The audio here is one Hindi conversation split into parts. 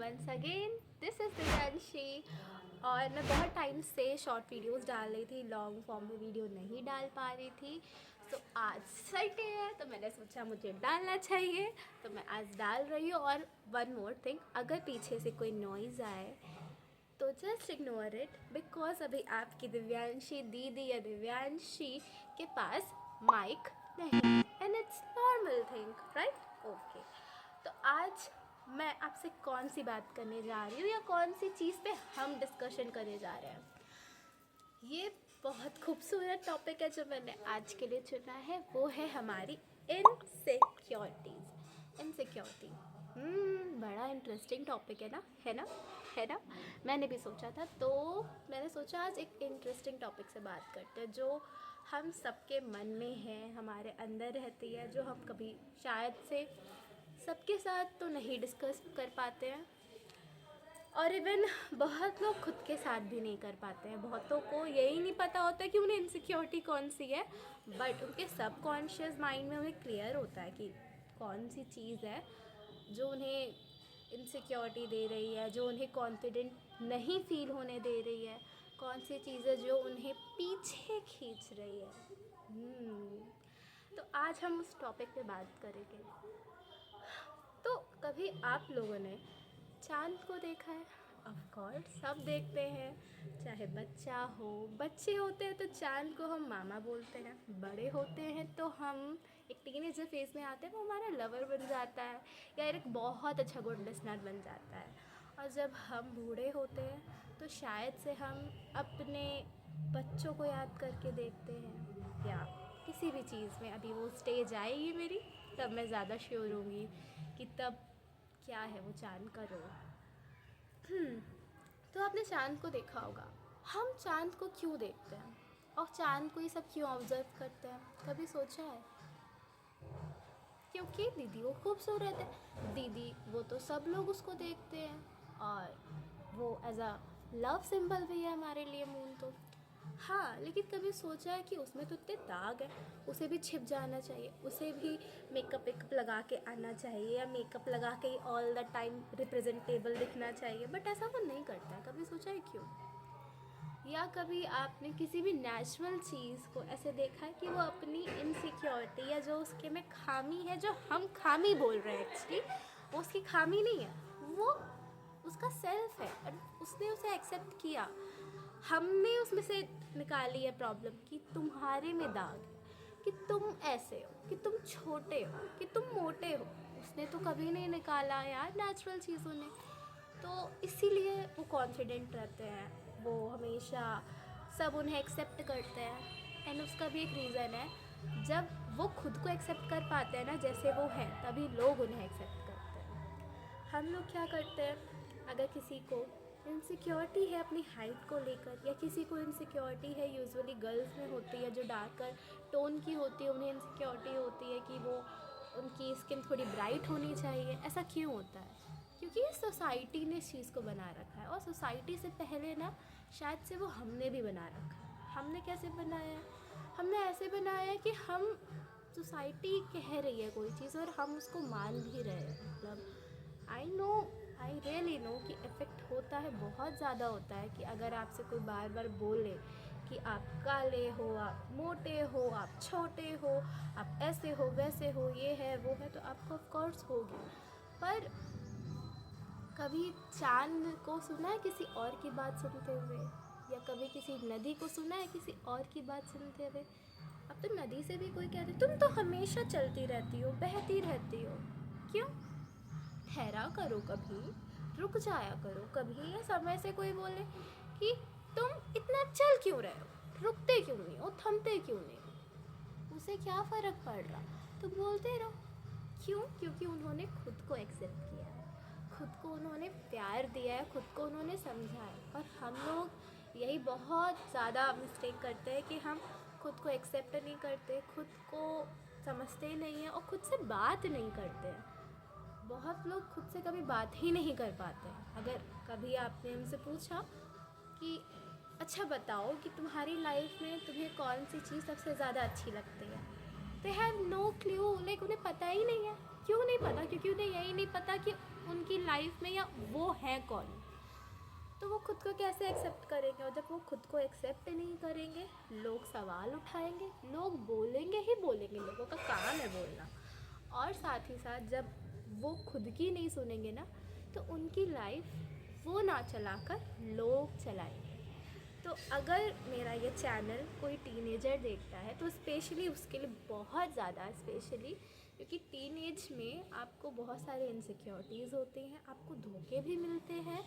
Once again this is Divyanshi. और मैं बहुत टाइम से शॉर्ट वीडियोस डाल रही थी, लॉन्ग फॉर्म में वीडियो नहीं डाल पा रही थी। तो आज संडे है तो मैंने सोचा मुझे डालना चाहिए, तो मैं आज डाल रही हूँ। और वन मोर थिंग, अगर पीछे से कोई नॉइज़ आए तो जस्ट इग्नोर इट, बिकॉज अभी आपकी दिव्यांशी दीदी या दिव्यांशी के पास माइक नहीं, and it's normal thing, right? Okay. तो आज मैं आपसे कौन सी बात करने जा रही हूँ या कौन सी चीज़ पे हम डिस्कशन करने जा रहे हैं, ये बहुत खूबसूरत टॉपिक है जो मैंने आज के लिए चुना है। वो है हमारी इनसिक्योरिटीज़। इनसिक्योरिटी बड़ा इंटरेस्टिंग टॉपिक है ना, है ना, है ना। मैंने भी सोचा था, तो मैंने सोचा आज एक इंटरेस्टिंग टॉपिक से बात करते हैं जो हम सबके मन में है, हमारे अंदर रहती है, जो हम कभी शायद से सबके साथ तो नहीं डिस्कस कर पाते हैं, और इवन बहुत लोग खुद के साथ भी नहीं कर पाते हैं। बहुतों को यही नहीं पता होता कि उन्हें इनसिक्योरिटी कौन सी है, बट उनके सबकॉन्शियस माइंड में उन्हें क्लियर होता है कि कौन सी चीज़ है जो उन्हें इनसिक्योरिटी दे रही है, जो उन्हें कॉन्फिडेंट नहीं फील होने दे रही है, कौन सी चीज़ है जो उन्हें पीछे खींच रही है। तो आज हम उस टॉपिक पे बात करेंगे। तो कभी आप लोगों ने चांद को देखा है? ऑफ कोर्स सब देखते हैं, चाहे बच्चा हो, बच्चे होते हैं तो चांद को हम मामा बोलते हैं, बड़े होते हैं तो हम एक टीनेजर फेज में आते हैं वो हमारा लवर बन जाता है या एक बहुत अच्छा गुड लिसनर बन जाता है। और जब हम बूढ़े होते हैं तो शायद से हम अपने बच्चों को याद करके देखते हैं, या किसी भी चीज़ में अभी वो स्टेज आएगी मेरी, तब मैं ज़्यादा श्योर होंगी कि तब क्या है वो चांद का रोल। तो आपने चांद को देखा होगा। हम चांद को क्यों देखते हैं और चांद को ये सब क्यों ऑब्जर्व करते हैं, कभी सोचा है? क्योंकि दीदी वो खूबसूरत है, दीदी वो तो सब लोग उसको देखते हैं, और वो एज अ लव सिंबल भी है हमारे लिए मून तो। हाँ, लेकिन कभी सोचा है कि उसमें तो इतने दाग है, उसे भी छिप जाना चाहिए, उसे भी मेकअप वेकअप लगा के आना चाहिए, या मेकअप लगा के ऑल द टाइम रिप्रेजेंटेबल दिखना चाहिए, बट ऐसा वो नहीं करता है। कभी सोचा है क्यों? या कभी आपने किसी भी नेचुरल चीज़ को ऐसे देखा है कि वो अपनी इनसिक्योरिटी या जो उसके में खामी है, जो हम खामी बोल रहे हैं एक्चुअली वो उसकी खामी नहीं है, वो उसका सेल्फ है, और उसने उसे एक्सेप्ट किया। हमने उसमें से निकाली है प्रॉब्लम कि तुम्हारे में दाग है, कि तुम ऐसे हो, कि तुम छोटे हो, कि तुम मोटे हो। उसने तो कभी नहीं निकाला यार नेचुरल चीज़ों ने। तो इसीलिए वो कॉन्फिडेंट रहते हैं, वो हमेशा सब उन्हें एक्सेप्ट करते हैं। एंड उसका भी एक रीज़न है, जब वो खुद को एक्सेप्ट कर पाते हैं ना जैसे वो हैं, तभी लोग उन्हें एक्सेप्ट करते हैं। हम लोग क्या करते हैं, अगर किसी को इनसिक्योरिटी है अपनी हाइट को लेकर, या किसी को इनसिक्योरिटी है, यूजुअली गर्ल्स में होती है जो डार्कर टोन की होती है, उन्हें इनसिक्योरिटी होती है कि वो उनकी स्किन थोड़ी ब्राइट होनी चाहिए। ऐसा क्यों होता है? क्योंकि सोसाइटी ने इस चीज़ को बना रखा है, और सोसाइटी से पहले ना शायद से वो हमने भी बना रखा है। हमने कैसे बनाया है? हमने ऐसे बनाया है कि हम सोसाइटी कह रही है कोई चीज़ और हम उसको मान भी रहे हैं। मतलब आई रियली नो कि इफ़ेक्ट होता है, बहुत ज़्यादा होता है, कि अगर आपसे कोई बार बार बोले कि आप काले हो, आप मोटे हो, आप छोटे हो, आप ऐसे हो, वैसे हो, ये है वो है, तो आपको ऑफ कोर्स होगी। पर कभी चांद को सुना है किसी और की बात सुनते हुए, या कभी किसी नदी को सुना है किसी और की बात सुनते हुए? अब तो नदी से भी कोई कहते तुम तो हमेशा चलती रहती हो, बहती रहती हो, क्यों? ठहरा करो, कभी रुक जाया करो। कभी या समय से कोई बोले कि तुम इतना चल क्यों रहे हो, रुकते क्यों नहीं हो, थमते क्यों नहीं हो, उसे क्या फ़र्क पड़ रहा, तो बोलते रहो। क्यों? क्योंकि उन्होंने खुद को एक्सेप्ट किया है, खुद को उन्होंने प्यार दिया है, खुद को उन्होंने समझा है। और हम लोग यही बहुत ज़्यादा मिस्टेक करते हैं कि हम खुद को एक्सेप्ट नहीं करते, खुद को समझते ही नहीं हैं, और खुद से बात नहीं करते हैं। बहुत लोग खुद से कभी बात ही नहीं कर पाते हैं। अगर कभी आपने उनसे पूछा कि अच्छा बताओ कि तुम्हारी लाइफ में तुम्हें कौन सी चीज़ सबसे ज़्यादा अच्छी लगती है, they have no clue, like उन्हें पता ही नहीं है। क्यों नहीं पता? क्योंकि उन्हें यही नहीं पता कि उनकी लाइफ में, या वो है कौन। तो वो खुद को कैसे एक्सेप्ट करेंगे, और जब वो खुद को एक्सेप्ट नहीं करेंगे, लोग सवाल उठाएंगे, लोग बोलेंगे ही बोलेंगे, लोगों का काम है बोलना। और साथ ही साथ जब वो खुद की नहीं सुनेंगे ना, तो उनकी लाइफ वो ना चलाकर लोग चलाएंगे। तो अगर मेरा ये चैनल कोई टीनेजर देखता है तो स्पेशली उसके लिए बहुत ज़्यादा स्पेशली, क्योंकि टीनेज में आपको बहुत सारे इनसिक्योरिटीज़ होती हैं, आपको धोखे भी मिलते हैं,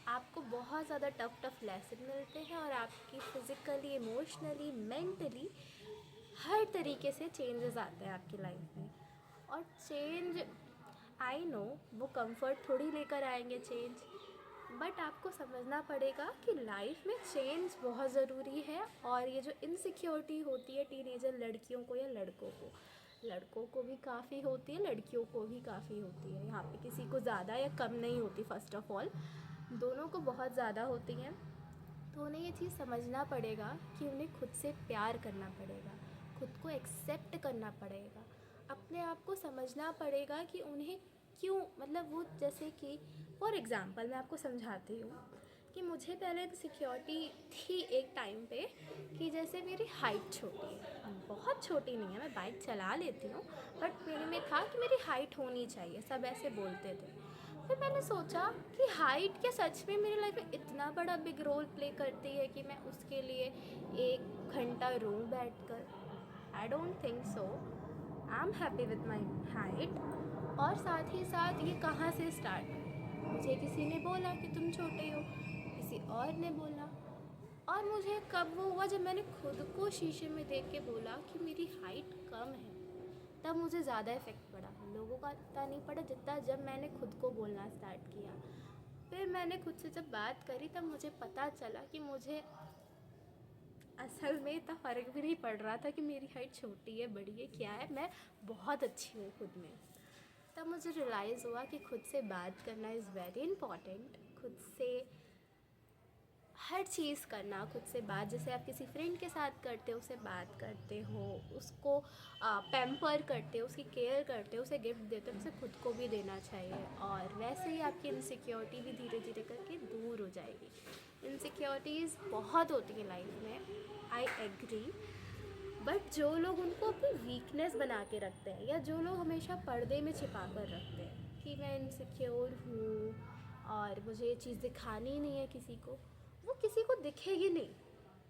आपको बहुत ज़्यादा टफ लेसन मिलते हैं, और आपकी फ़िज़िकली, इमोशनली, मेंटली हर तरीके से चेंजेस आते हैं आपकी लाइफ में। और चेंज, आई नो वो कंफर्ट थोड़ी लेकर आएंगे चेंज, बट आपको समझना पड़ेगा कि लाइफ में चेंज बहुत ज़रूरी है। और ये जो इनसिक्योरिटी होती है टीनेजर लड़कियों को या लड़कों को भी काफ़ी होती है, लड़कियों को भी काफ़ी होती है, यहाँ पे किसी को ज़्यादा या कम नहीं होती, फ़र्स्ट ऑफ ऑल दोनों को बहुत ज़्यादा होती हैं। तो उन्हें ये चीज़ समझना पड़ेगा कि उन्हें खुद से प्यार करना पड़ेगा, खुद को एक्सेप्ट करना पड़ेगा, अपने आप को समझना पड़ेगा कि उन्हें क्यों, मतलब वो जैसे कि फॉर एग्ज़ाम्पल मैं आपको समझाती हूँ कि मुझे पहले सिक्योरिटी थी एक टाइम पे, कि जैसे मेरी हाइट छोटी है, बहुत छोटी नहीं है, मैं बाइक चला लेती हूँ, बट मेरे में था कि मेरी हाइट होनी चाहिए, सब ऐसे बोलते थे। फिर मैंने सोचा कि हाइट क्या सच में मेरी लाइफ में इतना बड़ा बिग रोल प्ले करती है कि मैं उसके लिए 1 घंटा रूम बैठ कर। I don't think so. I am happy with my height. और साथ ही साथ ये कहाँ से स्टार्ट हुआ, मुझे किसी ने बोला कि तुम छोटे हो, किसी और ने बोला, और मुझे कब वो हुआ जब मैंने खुद को शीशे में देख के बोला कि मेरी हाइट कम है, तब मुझे ज़्यादा इफ़ेक्ट पड़ा। लोगों का इतना नहीं पड़ा जितना जब मैंने खुद को बोलना स्टार्ट किया। फिर मैंने खुद से जब बात करी तब मुझे पता चला कि मुझे असल में इतना फ़र्क भी नहीं पड़ रहा था कि मेरी हाइट छोटी है, बड़ी है, क्या है, मैं बहुत अच्छी हूँ खुद में। तब मुझे रियलाइज़ हुआ कि खुद से बात करना इज़ वेरी इम्पॉर्टेंट। खुद से हर चीज़ करना, खुद से बात, जैसे आप किसी फ्रेंड के साथ करते हो, उससे बात करते हो, उसको पैम्पर करते हो, उसकी केयर करते हो, उसे गिफ्ट देते हो, उसे खुद को भी देना चाहिए। और वैसे ही आपकी इनसिक्योरिटी भी धीरे धीरे करके दूर हो जाएगी। इनसिक्योरिटीज़ बहुत होती है लाइफ में, आई एग्री, बट जो लोग उनको अपनी वीकनेस बना के रखते हैं, या जो लोग हमेशा पर्दे में छिपा कर रखते हैं कि मैं इनसिक्योर हूँ और मुझे ये चीज़ दिखानी नहीं है किसी को, वो किसी को दिखेगी नहीं।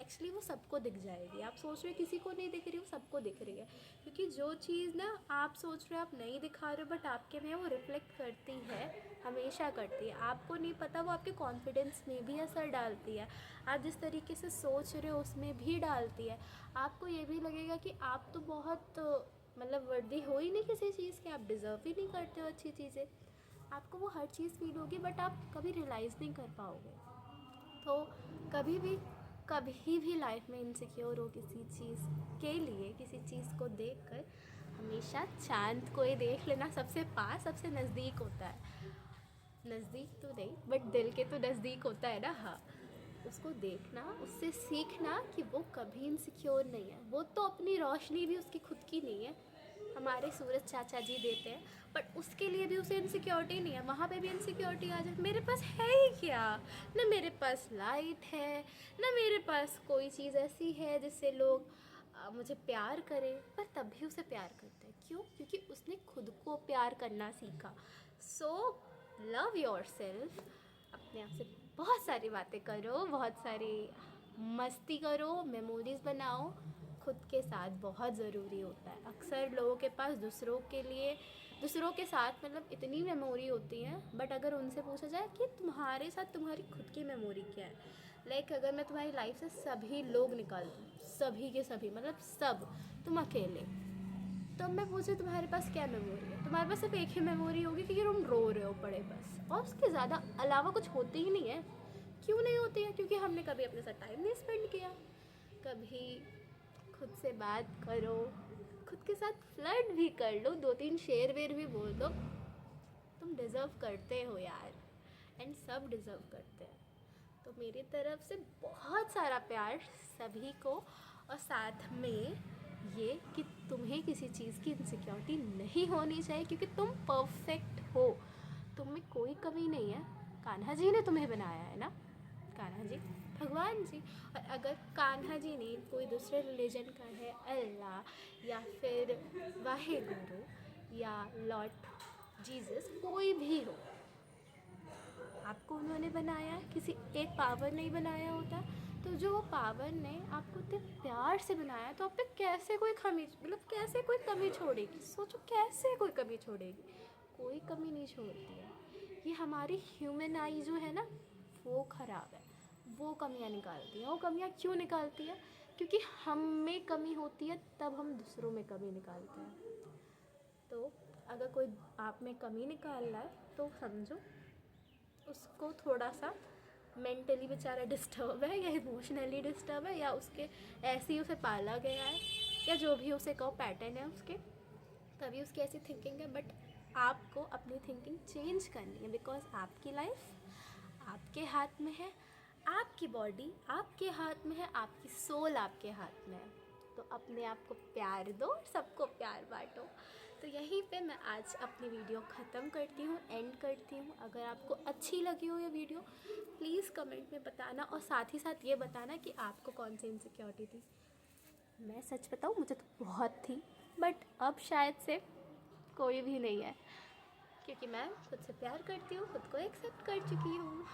एक्चुअली वो सबको दिख जाएगी। आप सोच रहे हो किसी को नहीं दिख रही, वो सबको दिख रही है, क्योंकि जो चीज़ ना आप सोच रहे हो आप नहीं दिखा रहे हो, बट आपके में वो रिफ्लेक्ट करती है, हमेशा करती है। आपको नहीं पता वो आपके कॉन्फिडेंस में भी असर डालती है, आप जिस तरीके से सोच रहे हो उसमें भी डालती है। आपको ये भी लगेगा कि आप तो बहुत मतलब वर्दी हो ही नहीं किसी चीज़ के, आप डिज़र्व ही नहीं करते हो अच्छी चीज़ें। आपको वो हर चीज़ फील होगी, बट आप कभी रियलाइज़ नहीं कर पाओगे। तो कभी भी लाइफ में इनसिक्योर हो किसी चीज़ के लिए, किसी चीज़ को देखकर, हमेशा चांद को ही देख लेना, सबसे पास, सबसे नज़दीक होता है। नज़दीक तो नहीं बट दिल के तो नज़दीक होता है ना, हाँ। उसको देखना, उससे सीखना कि वो कभी इनसिक्योर नहीं है। वो तो अपनी रोशनी भी उसकी खुद की नहीं है, हमारे सूरज चाचा जी देते हैं, बट उसके लिए भी उसे इनसिक्योरिटी नहीं है। वहाँ पे भी इनसिक्योरिटी आ जाए, मेरे पास है ही क्या, ना मेरे पास लाइट है, ना मेरे पास कोई चीज़ ऐसी है जिससे लोग मुझे प्यार करें, पर तब भी उसे प्यार करते हैं। क्यों? क्योंकि उसने खुद को प्यार करना सीखा। So love your self. अपने आप से बहुत सारी बातें करो, बहुत सारी मस्ती करो, मेमोरीज़ बनाओ। खुद के साथ बहुत ज़रूरी होता है। अक्सर लोगों के पास दूसरों के साथ मतलब इतनी मेमोरी होती हैं, बट अगर उनसे पूछा जाए कि तुम्हारे साथ तुम्हारी खुद की मेमोरी क्या है, लाइक अगर मैं तुम्हारी लाइफ से सभी लोग निकाल दूँ, सभी के सभी, मतलब सब, तुम अकेले, तो मैं पूछूँ तुम्हारे पास क्या मेमोरी है, तुम्हारे पास सिर्फ एक ही मेमोरी होगी कि तुम रो रहे हो पड़े, बस, और उसके ज़्यादा अलावा कुछ होती ही नहीं है। क्यों नहीं होती है? क्योंकि हमने कभी अपने साथ टाइम नहीं स्पेंड किया। कभी खुद से बात करो, खुद के साथ फ्लर्ट भी कर लो, 2-3 शेर वेर भी बोल दो। तुम डिज़र्व करते हो यार, एंड सब डिज़र्व करते हैं। तो मेरी तरफ से बहुत सारा प्यार सभी को, और साथ में ये कि तुम्हें किसी चीज़ की इनसिक्योरिटी नहीं होनी चाहिए, क्योंकि तुम परफेक्ट हो। तुम में कोई कमी नहीं है, कान्हा जी ने तुम्हें बनाया है ना, कान्हा जी भगवान जी। और अगर कान्हा जी नहीं, कोई दूसरे रिलीजन का है, अल्लाह या फिर वाहे गुरु या लॉर्ड जीसस, कोई भी हो, आपको उन्होंने बनाया, किसी एक पावर नहीं बनाया होता। तो जो वो पावर ने आपको इतने प्यार से बनाया, तो आप पे कैसे कोई कमी, मतलब कैसे कोई कमी छोड़ेगी? सोचो कैसे कोई कमी छोड़ेगी? कोई कमी नहीं छोड़ती है। ये हमारी ह्यूमन आई जो है ना, वो ख़राब है, वो कमियां निकालती है। वो कमियां क्यों निकालती है? क्योंकि हम में कमी होती है, तब हम दूसरों में कमी निकालते हैं। तो अगर कोई आप में कमी निकाल रहा है, तो समझो उसको थोड़ा सा मेंटली बेचारा डिस्टर्ब है, या इमोशनली डिस्टर्ब है, या उसके ऐसे ही उसे पाला गया है, या जो भी उसे कहो पैटर्न है उसके, तभी उसकी ऐसी थिंकिंग है। बट आपको अपनी थिंकिंग चेंज करनी है, बिकॉज आपकी लाइफ आपके हाथ में है, आपकी बॉडी आपके हाथ में है, आपकी सोल आपके हाथ में है। तो अपने आप को प्यार दो, सबको प्यार बांटो। तो यहीं पे मैं आज अपनी वीडियो ख़त्म करती हूँ, एंड करती हूँ। अगर आपको अच्छी लगी हो ये वीडियो, प्लीज़ कमेंट में बताना, और साथ ही साथ ये बताना कि आपको कौन सी इनसिक्योरिटी थी। मैं सच बताऊँ, मुझे तो बहुत थी, बट अब शायद से कोई भी नहीं है, क्योंकि मैं खुद से प्यार करती हूँ, खुद को एक्सेप्ट कर चुकी हूँ,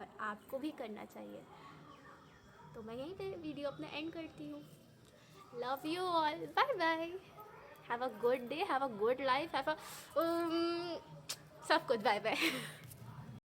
और आपको भी करना चाहिए। तो मैं यहीं पे वीडियो अपना एंड करती हूँ। Love you all, bye bye, have a good day, have a good life, have a सब कुछ, बाय बाय।